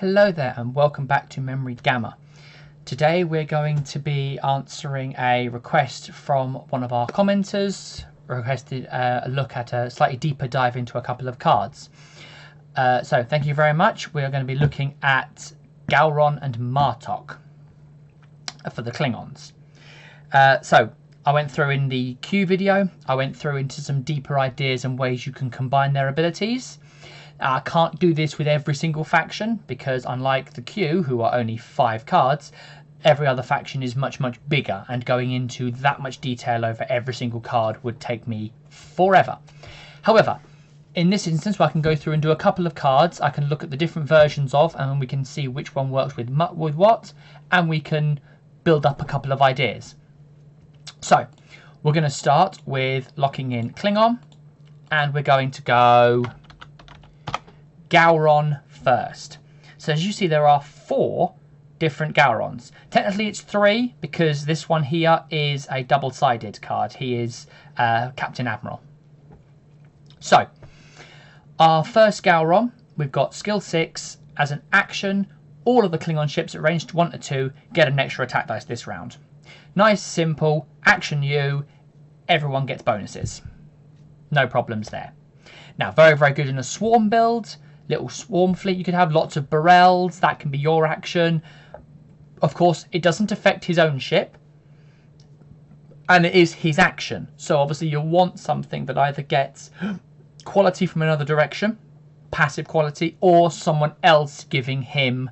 Hello there and welcome back to Memory Gamma. Today we're going to be answering a request from one of our commenters, requested a look at a slightly deeper dive into a couple of cards. So thank you very much. We're going to be looking at Gowron and Martok for the Klingons. So I went through in the Q video, I went through into some deeper ideas and ways you can combine their abilities. I can't do this with every single faction because unlike the Q, who are only 5 cards, every other faction is much bigger, and going into that much detail over every single card would take me forever. However, in this instance where I can go through and do a couple of cards, I can look at the different versions of, and we can see which one works with what, and we can build up a couple of ideas. So we're going to start with locking in Klingon, and we're going to go Gowron first. So as you see, there are 4 different Gowrons. Technically it's 3 because this one here is a double-sided card. He is Captain Admiral. So our first Gowron, we've got skill 6 as an action. All of the Klingon ships at range 1 to 2 get an extra attack dice this round. Nice, simple, action you, everyone gets bonuses. No problems there. Now very good in a swarm build. Little swarm fleet you could have, lots of barrels, that can be your action. Of course, it doesn't affect his own ship, and it is his action. So obviously you'll want something that either gets quality from another direction, passive quality, or someone else giving him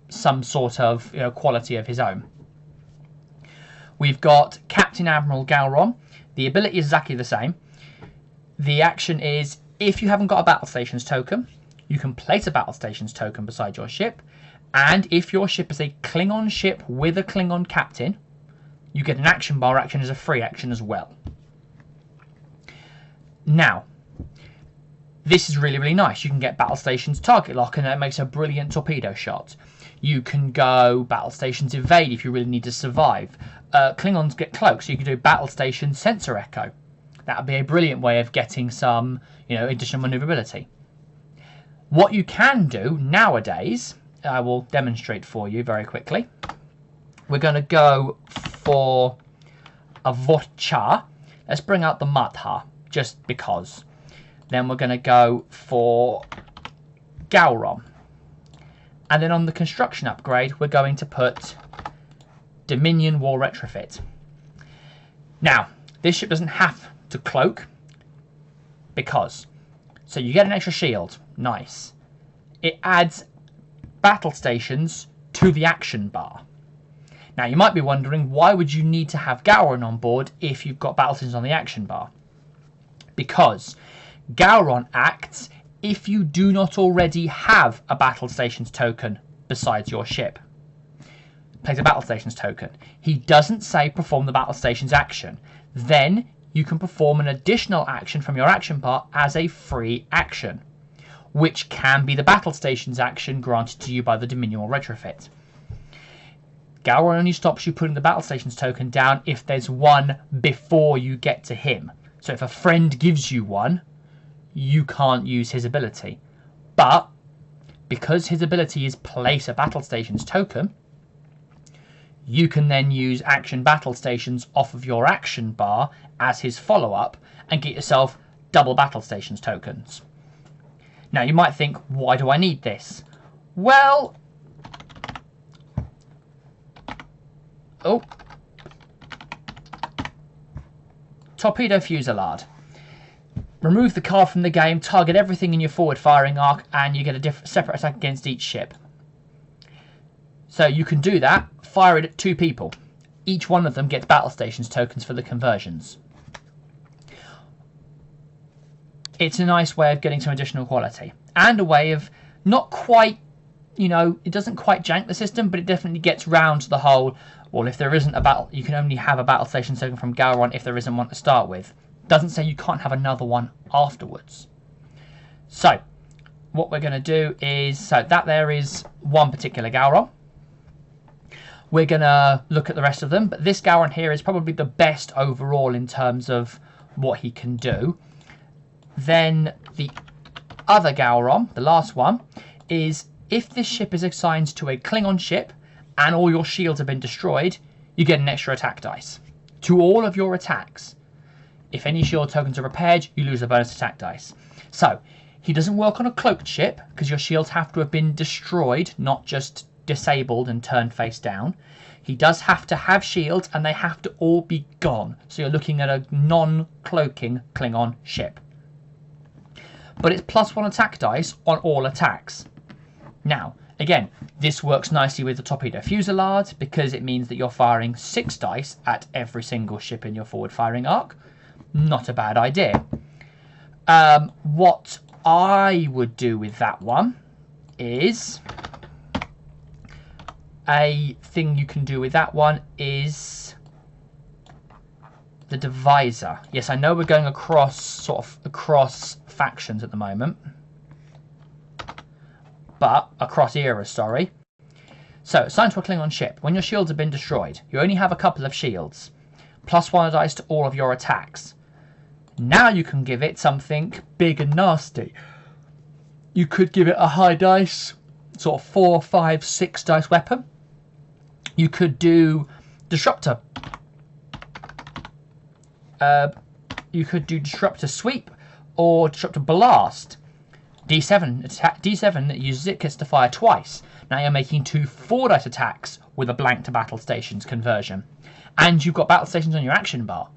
some sort of quality of his own. We've got Captain Admiral Gowron. The ability is exactly the same. The action is, if you haven't got a battle stations token, you can place a battle stations token beside your ship, and if your ship is a Klingon ship with a Klingon captain, you get an action bar action as a free action as well. Now, this is really nice. You can get battle stations target lock, and that makes a brilliant torpedo shot. You can go battle stations evade if you really need to survive. Klingons get cloak, so you can do battle station sensor echo. That would be a brilliant way of getting some additional maneuverability. What you can do nowadays, I will demonstrate for you very quickly. We're going to go for a Vorcha. Let's bring out the Matha, just because. Then we're going to go for Gowron. And then on the construction upgrade, we're going to put Dominion War Retrofit. Now, this ship doesn't have to cloak, because. So you get an extra shield. Nice. It adds battle stations to the action bar. Now you might be wondering, why would you need to have Gowron on board if you've got battle stations on the action bar? Because Gowron acts if you do not already have a battle stations token besides your ship. Plays a battle stations token. He doesn't say perform the battle stations action. Then you can perform an additional action from your action bar as a free action, which can be the battle stations action granted to you by the Dominion or Retrofit. Gowron only stops you putting the battle stations token down if there's one before you get to him. So if a friend gives you one, you can't use his ability. But because his ability is place a battle stations token, you can then use action battle stations off of your action bar as his follow-up and get yourself double battle stations tokens. Now you might think, why do I need this? Well, Torpedo Fusillade. Remove the card from the game, target everything in your forward firing arc, and you get a separate attack against each ship. So you can do that, fire it at 2 people. Each one of them gets battle stations tokens for the conversions. It's a nice way of getting some additional quality. And a way of not quite, it doesn't quite jank the system, but it definitely gets round to the whole, well, if there isn't a battle, you can only have a battle station token from Gowron if there isn't one to start with. Doesn't say you can't have another one afterwards. So, what we're going to do is, so that there is one particular Gowron. We're going to look at the rest of them, but this Gowron here is probably the best overall in terms of what he can do. Then the other Gowron, the last one, is if this ship is assigned to a Klingon ship and all your shields have been destroyed, you get an extra attack dice to all of your attacks. If any shield tokens are repaired, you lose a bonus attack dice. So he doesn't work on a cloaked ship because your shields have to have been destroyed, not just disabled and turned face down. He does have to have shields and they have to all be gone. So you're looking at a non-cloaking Klingon ship. But it's +1 attack dice on all attacks. Now, again, this works nicely with the torpedo fusillade because it means that you're firing 6 dice at every single ship in your forward firing arc. Not a bad idea. What I would do with that one is... a thing you can do with that one is the divisor. Yes, I know we're going across factions at the moment, but across eras, sorry. So, assigned to a Klingon ship. When your shields have been destroyed, you only have a couple of shields. +1 dice to all of your attacks. Now you can give it something big and nasty. You could give it a high dice, sort of 4, 5, 6 dice weapon. You could do Disruptor. You could do Disruptor Sweep or Disruptor Blast. D7 attack. D7 that uses it gets to fire twice. Now you're making 2 4-dice attacks with a blank to battle stations conversion, and you've got battle stations on your action bar.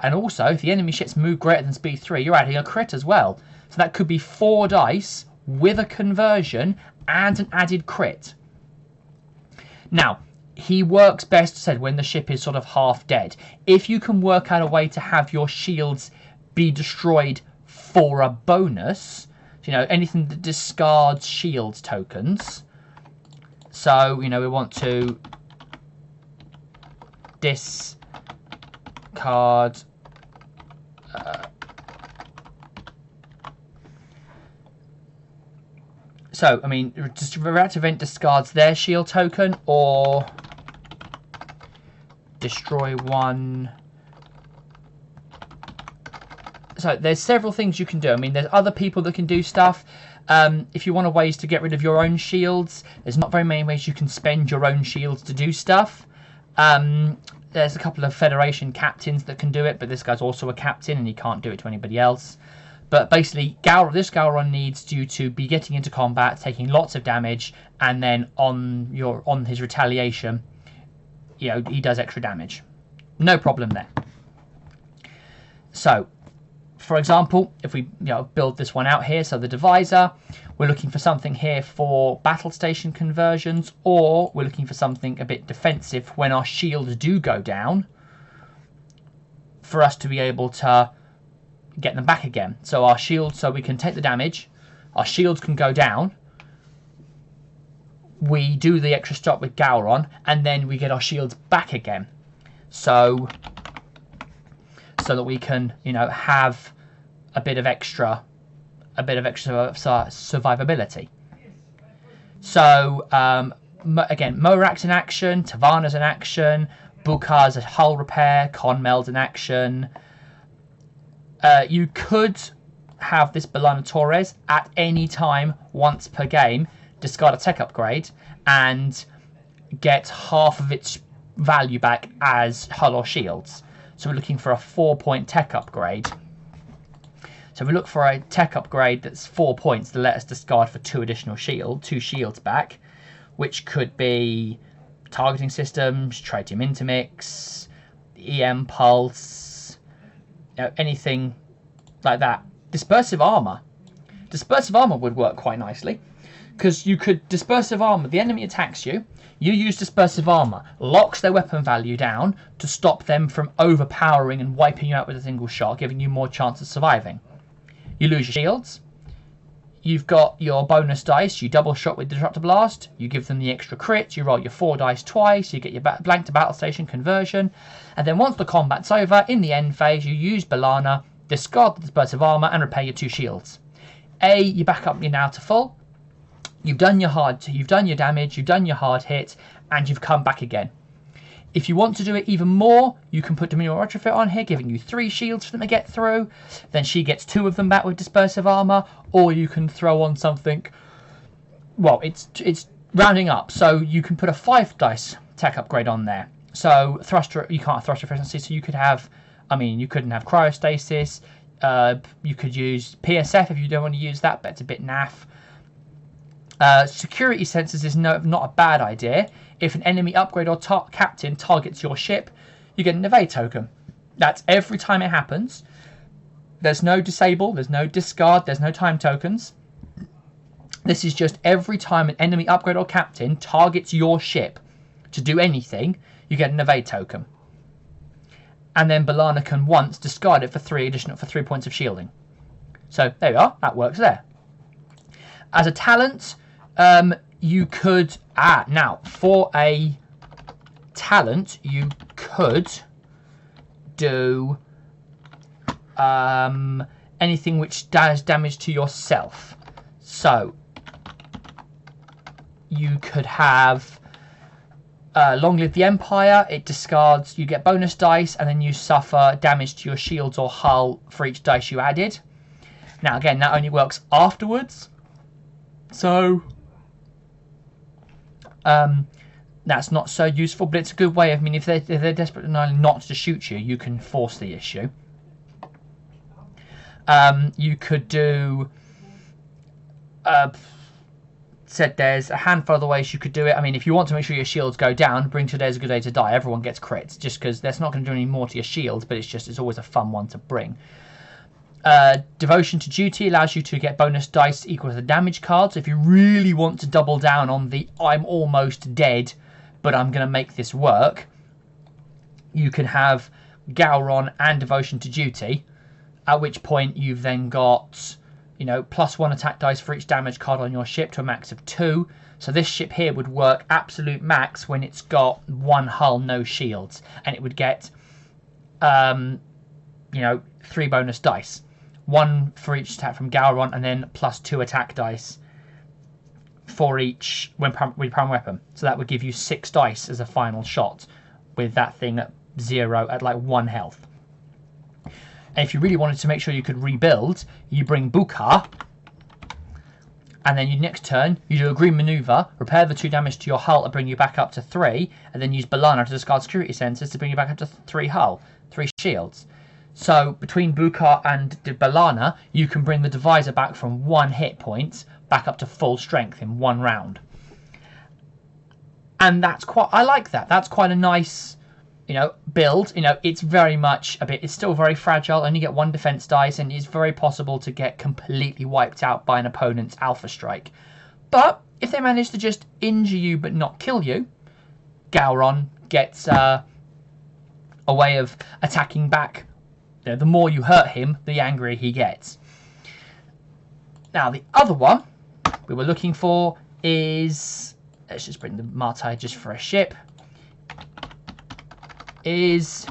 And also, if the enemy ships move greater than speed 3, you're adding a crit as well. So that could be 4 dice with a conversion and an added crit. Now, he works best, said, when the ship is sort of half dead. If you can work out a way to have your shields be destroyed for a bonus, you know, anything that discards shields tokens. So, you know, we want to discard so, I mean, just reactive event discards their shield token or destroy one. So there's several things you can do. I mean, there's other people that can do stuff. If you want ways to get rid of your own shields, there's not very many ways you can spend your own shields to do stuff. There's a couple of Federation captains that can do it, but this guy's also a captain and he can't do it to anybody else. But basically, this Gowron needs you to be getting into combat, taking lots of damage, and then on his retaliation, you know, he does extra damage. No problem there. So, for example, if we build this one out here, so the divisor, we're looking for something here for battle station conversions, or we're looking for something a bit defensive when our shields do go down, for us to be able to get them back again. So our shields, so we can take the damage, our shields can go down, we do the extra stop with Gowron, and then we get our shields back again. So that we can, you know, have a bit of extra survivability. So again, Morak's in action, Tavana's in action, Bukar's a hull repair, Conmel's in action. You could have this Belana Torres at any time, once per game, discard a tech upgrade and get half of its value back as hull or shields. So we're looking for a 4-point tech upgrade. So we look for a tech upgrade that's 4 points to let us discard for 2 additional two shields back, which could be targeting systems, tritium intermix, EM pulse, anything like that. Dispersive armor would work quite nicely, because you could dispersive armor. The enemy attacks you. You use dispersive armor, locks their weapon value down to stop them from overpowering and wiping you out with a single shot, giving you more chance of surviving. You lose your shields. You've got your bonus dice. You double shot with Disruptor Blast. You give them the extra crit. You roll your 4 dice twice. You get your blank to battle station conversion. And then once the combat's over, in the end phase, you use Belana, discard the dispersive armor, and repair your 2 shields. You back up now to full. You've done your damage, you've done your hard hit, and you've come back again. If you want to do it even more, you can put Dominion Retrofit on here, giving you 3 shields for them to get through. Then she gets 2 of them back with dispersive armor, or you can throw on something well, it's rounding up, so you can put a 5 dice tech upgrade on there. So thruster, you can't have thruster efficiency, so you could have, I mean, you couldn't have cryostasis. You could use PSF if you don't want to use that, but it's a bit naff. Security sensors is not a bad idea. If an enemy upgrade or captain targets your ship, you get an evade token. That's every time it happens. There's no disable, there's no discard, there's no time tokens. This is just every time an enemy upgrade or captain targets your ship to do anything, you get an evade token. And then B'Elanna can once discard it for 3 points of shielding. So there you are, that works there. As a talent, you could now for a talent you could do anything which does damage to yourself. So you could have Long Live the Empire. It discards, you get bonus dice, and then you suffer damage to your shields or hull for each dice you added. Now again, that only works afterwards, so that's not so useful, but it's a good way of, I mean, if they're desperate enough not to shoot you, you can force the issue. You could do said there's a handful of the ways you could do it. I mean, if you want to make sure your shields go down, bring Today's a Good Day to Die. Everyone gets crits, just because that's not going to do any more to your shields, but it's always a fun one to bring. Devotion to Duty allows you to get bonus dice equal to the damage card. So if you really want to double down on the I'm almost dead, but I'm going to make this work, you can have Gowron and Devotion to Duty, at which point you've then got, you know, +1 attack dice for each damage card on your ship to a max of 2. So this ship here would work absolute max when it's got 1 hull, no shields, and it would get, 3 bonus dice. 1 for each attack from Gowron, and then +2 attack dice for each prime weapon. So that would give you 6 dice as a final shot with that thing at 0 at like 1 health. And if you really wanted to make sure you could rebuild, you bring Bukar, and then your next turn you do a green maneuver, repair the 2 damage to your hull to bring you back up to 3, and then use B'Elanna to discard security sensors to bring you back up to 3 hull, 3 shields. So between Bukar and B'Elanna, you can bring the divisor back from 1 hit point back up to full strength in 1 round. And I like that. That's quite a nice, build. It's very much it's still very fragile. Only get 1 defense dice, and it's very possible to get completely wiped out by an opponent's alpha strike. But if they manage to just injure you but not kill you, Gowron gets a way of attacking back. The more you hurt him, the angrier he gets. Now the other one we were looking for is, let's just bring the Martok just for a ship, is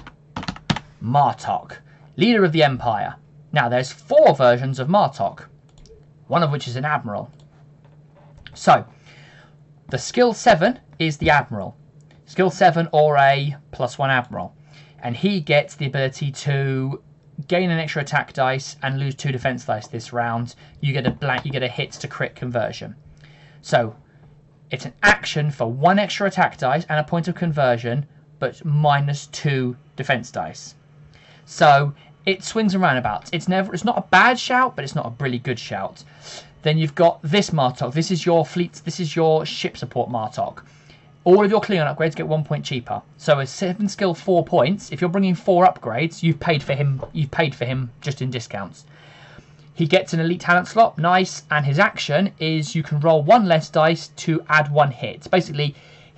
Martok, leader of the Empire. Now there's 4 versions of Martok, one of which is an admiral. So the skill 7 is the admiral, skill 7 or a +1 admiral, and he gets the ability to gain an extra attack dice and lose 2 defense dice this round. You get a hit to crit conversion. So it's an action for 1 extra attack dice and a point of conversion, but -2 defense dice. So it swings and roundabouts. It's not a bad shout, but it's not a really good shout. Then you've got this Martok. This is your ship support Martok. All of your Klingon upgrades get 1 point cheaper. So a 7 skill 4 points. If you're bringing 4 upgrades, you've paid for him just in discounts. He gets an elite talent slot, nice, and his action is you can roll 1 less dice to add 1 hit. Basically,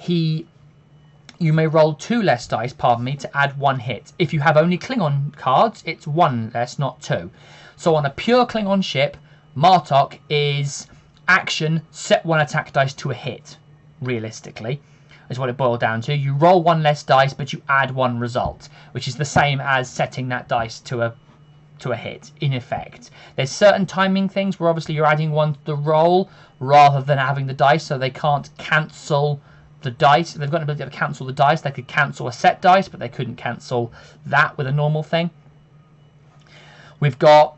you may roll 2 less dice, to add 1 hit. If you have only Klingon cards, it's 1 less, not 2. So on a pure Klingon ship, Martok is action, set 1 attack dice to a hit, realistically, is what it boiled down to. You roll 1 less dice, but you add 1 result, which is the same as setting that dice to a hit, in effect. There's certain timing things where obviously you're adding 1 to the roll rather than having the dice, so they can't cancel the dice. They've got an ability to cancel the dice. They could cancel a set dice, but they couldn't cancel that with a normal thing. We've got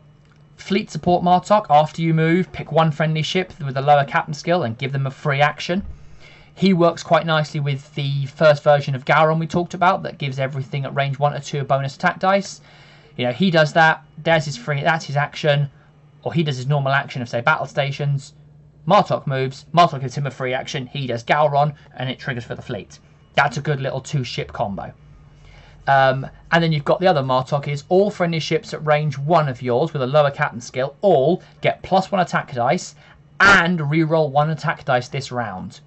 Fleet support Martok, after you move, pick one friendly ship with a lower captain skill and give them a free action. He works quite nicely with the first version of Gowron we talked about that gives everything at range 1 or 2 a bonus attack dice. You know, he does that, there's his free, that's his action, or he does his normal action of, say, battle stations. Martok moves, Martok gives him a free action, he does Gowron, and it triggers for the fleet. That's a good little 2-ship combo. And then you've got the other Martok is all friendly ships at range 1 of yours with a lower captain skill all get +1 attack dice and reroll 1 attack dice this round.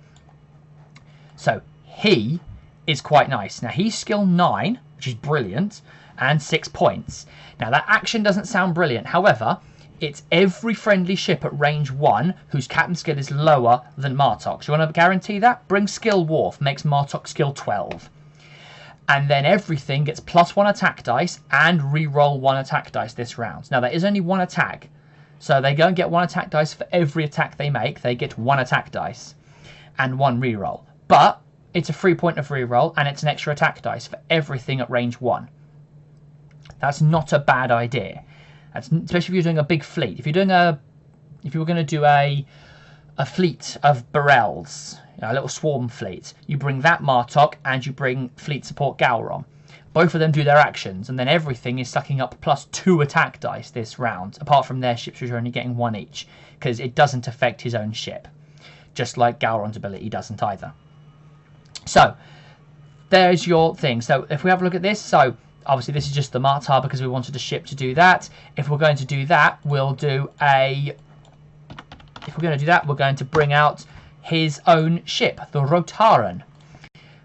So he is quite nice. Now he's skill 9, which is brilliant, and 6 points. Now that action doesn't sound brilliant. However, it's every friendly ship at range 1 whose captain skill is lower than Martok. So you want to guarantee that? Bring skill Wharf, makes Martok skill 12. And then everything gets +1 attack dice and re-roll 1 attack dice this round. Now there is only 1 attack. So they go and get 1 attack dice for every attack they make. They get 1 attack dice and 1 re-roll. But it's a free point of re-roll and it's an extra attack dice for everything at range 1. That's not a bad idea. That's, especially if you're doing a big fleet. If you're doing if you were going to do a fleet of Barrels, a little swarm fleet, you bring that Martok and you bring fleet support Gowron. Both of them do their actions, and then everything is sucking up +2 attack dice this round, apart from their ships, which are only getting 1 each, because it doesn't affect his own ship, just like Gowron's ability doesn't either. So there's your thing. So if we have a look at this, so obviously this is just the Martok because we wanted a ship to do that. If we're going to do that, we'll do a... If we're going to do that, we're going to bring out his own ship, the Rotaran.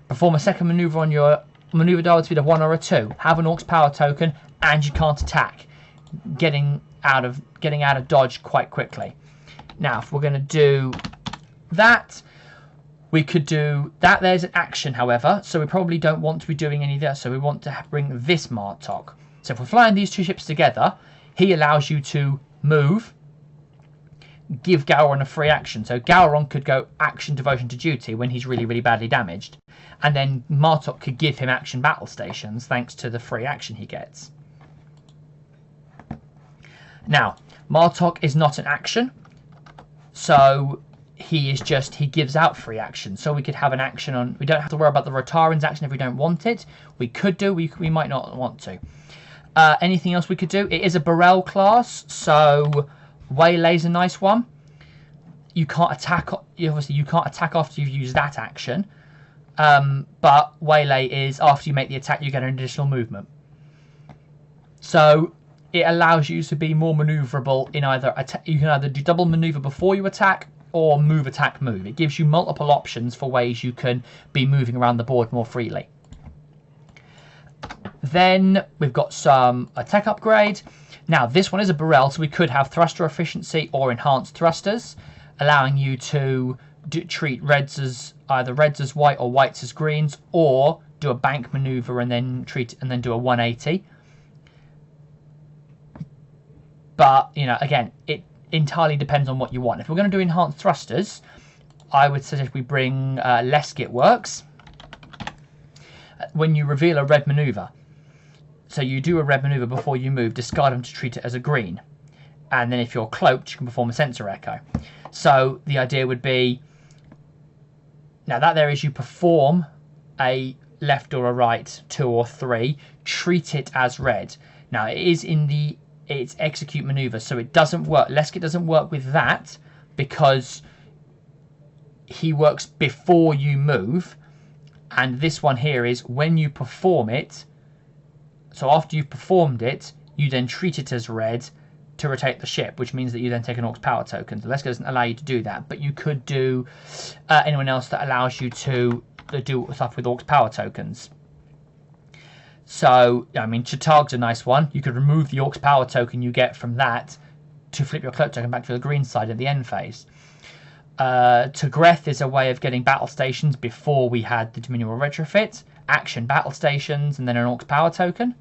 Perform a second maneuver on your maneuver die with speed of 1 or a 2. Have an Orc's power token, and you can't attack. Getting out of dodge quite quickly. Now, if we're going to do that, we could do that. There's an action, however, so we probably don't want to be doing any of that. So we want to bring this Martok. So if we're flying these 2 ships together, he allows you to move, give Gowron a free action. So Gowron could go action devotion to duty when he's really, really badly damaged. And then Martok could give him action battle stations thanks to the free action he gets. Now, Martok is not an action. So he gives out free action. So we could have an action on, we don't have to worry about the Rotaran's action if we don't want it. We could do, we might not want to. Anything else we could do? It is a Barrel class, so Waylay's a nice one. You can't attack, obviously you can't attack after you've used that action. But Waylay is, after you make the attack, you get an additional movement. So it allows you to be more maneuverable in either, you can either do double maneuver before you attack, or move, attack, move. It gives you multiple options for ways you can be moving around the board more freely. Then we've got some attack upgrade. Now this one is a Barrel, so we could have thruster efficiency or enhanced thrusters, allowing you to treat reds as either reds as white or whites as greens, or do a bank maneuver and then do a 180. But you know, again, it entirely depends on what you want. If we're going to do enhanced thrusters, I would suggest we bring Leskit works when you reveal a red maneuver. So you do a red maneuver before you move, discard them to treat it as a green. And then if you're cloaked, you can perform a sensor echo. So the idea would be, now that there is, you perform a left or a right, 2 or 3, treat it as red. Now it is it's execute maneuver, so it doesn't work. Leskit doesn't work with that because he works before you move, and this one here is when you perform it. So after you've performed it, you then treat it as red to rotate the ship, which means that you then take an Orc's power token. So Leskit doesn't allow you to do that, but you could do anyone else that allows you to do stuff with Orc's power tokens. So, I mean, Chatag's a nice one. You could remove the Orc's power token you get from that to flip your cloak token back to the green side at the end phase. Tagreth is a way of getting battle stations before we had the Dominion War retrofit. Action battle stations and then an Orc's power token,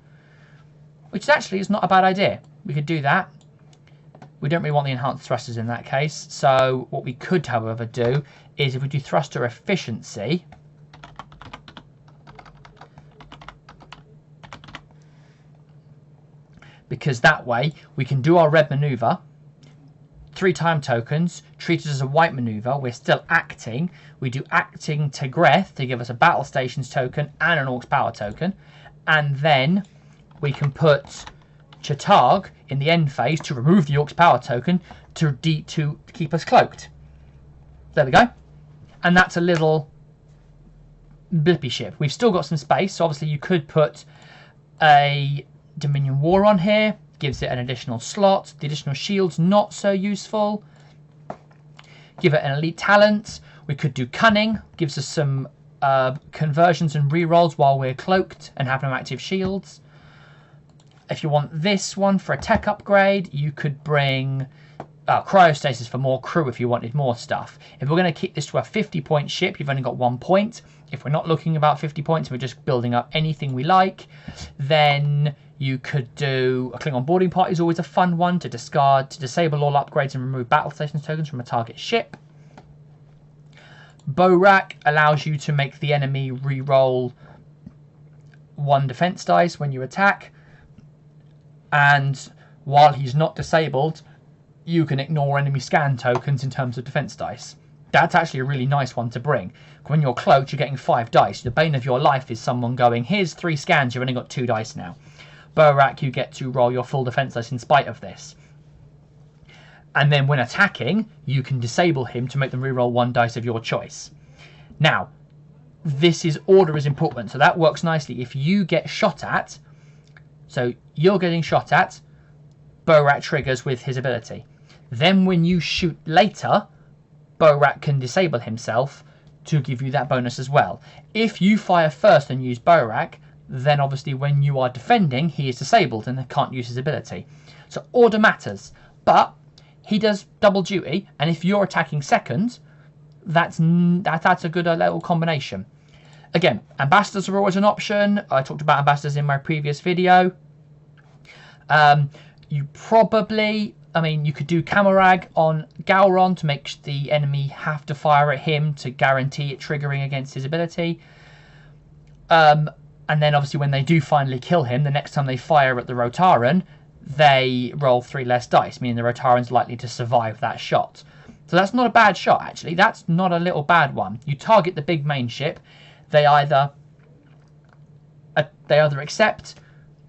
which actually is not a bad idea. We could do that. We don't really want the enhanced thrusters in that case. So what we could, however, do is if we do thruster efficiency, because that way we can do our red maneuver, 3 time tokens, treat it as a white maneuver. We're still acting. We do acting to Greth to give us a battle stations token and an Orcs power token, and then we can put Chattarg in the end phase to remove the Orcs power token to keep us cloaked. There we go. And that's a little blippy ship. We've still got some space, so obviously you could put a Dominion War on here, gives it an additional slot. The additional shield's not so useful. Give it an elite talent. We could do cunning, gives us some conversions and rerolls while we're cloaked and have no active shields. If you want this one for a tech upgrade, you could bring cryostasis for more crew if you wanted more stuff. If we're going to keep this to a 50-point ship, you've only got 1 point. If we're not looking about 50 points, we're just building up anything we like, then you could do a Klingon boarding party is always a fun one to disable all upgrades and remove battle stations tokens from a target ship. Bow rack allows you to make the enemy re-roll 1 defense dice when you attack, and while he's not disabled, you can ignore enemy scan tokens in terms of defense dice. That's actually a really nice one to bring. When you're cloaked, you're getting 5 dice. The bane of your life is someone going, here's 3 scans, you've only got 2 dice now. Bow rack, you get to roll your full defense dice in spite of this. And then when attacking, you can disable him to make them reroll 1 dice of your choice. Now, order is important, so that works nicely. If you get shot at, so you're getting shot at, Bow rack triggers with his ability. Then when you shoot later, Bow rack can disable himself to give you that bonus as well. If you fire first and use Bow rack, then obviously when you are defending, he is disabled and can't use his ability. So order matters, but he does double duty, and if you're attacking second, that's a good little combination. Again, ambassadors are always an option. I talked about ambassadors in my previous video. You could do Camarag on Gowron to make the enemy have to fire at him to guarantee it triggering against his ability. And then obviously when they do finally kill him, the next time they fire at the Rotaran, they roll 3 less dice, meaning the Rotaran's likely to survive that shot. So that's not a bad shot, actually. That's not a little bad one. You target the big main ship. They either accept,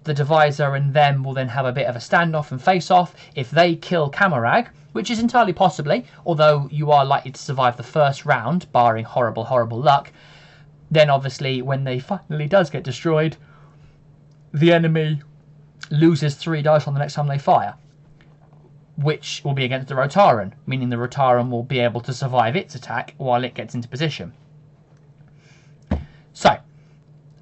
the Divisor and them will then have a bit of a standoff and face-off. If they kill Camarag, which is entirely possibly, although you are likely to survive the first round, barring horrible, horrible luck, then obviously when they finally does get destroyed, the enemy loses 3 dice on the next time they fire, which will be against the Rotaran, meaning the Rotaran will be able to survive its attack while it gets into position. So,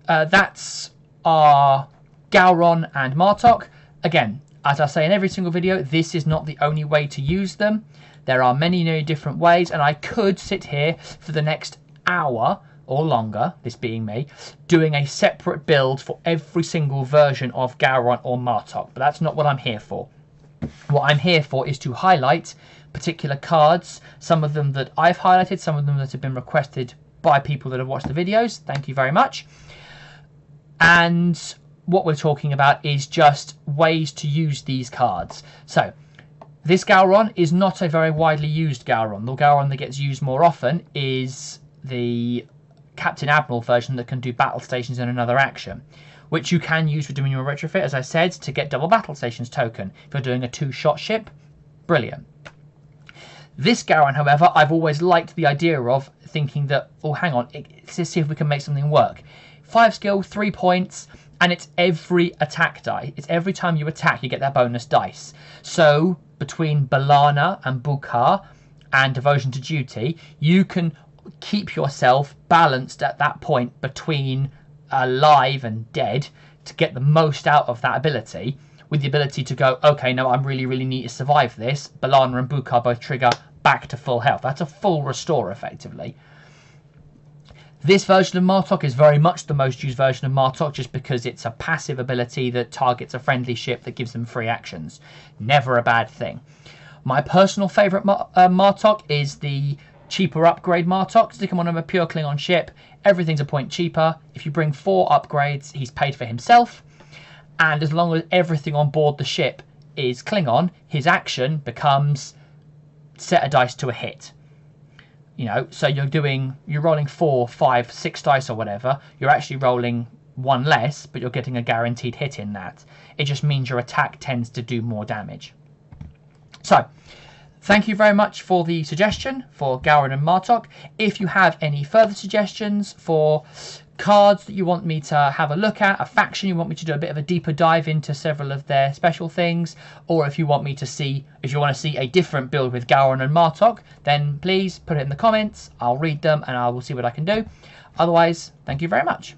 that's our Gowron and Martok. Again, as I say in every single video, this is not the only way to use them. There are many different ways, and I could sit here for the next hour or longer, this being me, doing a separate build for every single version of Gowron or Martok, but that's not what I'm here for. What I'm here for is to highlight particular cards, some of them that I've highlighted, some of them that have been requested by people that have watched the videos. Thank you very much. And what we're talking about is just ways to use these cards. So, this Gowron is not a very widely used Gowron. The Gowron that gets used more often is the Captain Admiral version that can do battle stations in another action, which you can use with Dominion Retrofit, as I said, to get double battle stations token. If you're doing a 2-shot ship, brilliant. This Gowron, however, I've always liked the idea of thinking that, oh, hang on, let's see if we can make something work. 5 skill, 3 points, and it's every attack die. It's every time you attack, you get that bonus dice. So, between Balana and Bukhar and Devotion to Duty, you can keep yourself balanced at that point between alive and dead to get the most out of that ability, with the ability to go, okay, no, I really need to survive this. Balana and Bukhar both trigger back to full health. That's a full restore, effectively. This version of Martok is very much the most used version of Martok, just because it's a passive ability that targets a friendly ship that gives them free actions. Never a bad thing. My personal favourite Martok is the cheaper upgrade Martok. Stick him on a pure Klingon ship. Everything's a point cheaper. If you bring 4 upgrades, he's paid for himself. and as long as everything on board the ship is Klingon, his action becomes set a dice to a hit. You know, so you're rolling 4, 5, 6 dice or whatever. You're actually rolling one less, but you're getting a guaranteed hit in that. It just means your attack tends to do more damage. So, thank you very much for the suggestion for Gowron and Martok. If you have any further suggestions for cards that you want me to have a look at, a faction you want me to do a bit of a deeper dive into several of their special things, or if you want to see a different build with Gowron and Martok, then please put it in the comments. I'll read them and I will see what I can do. Otherwise, thank you very much.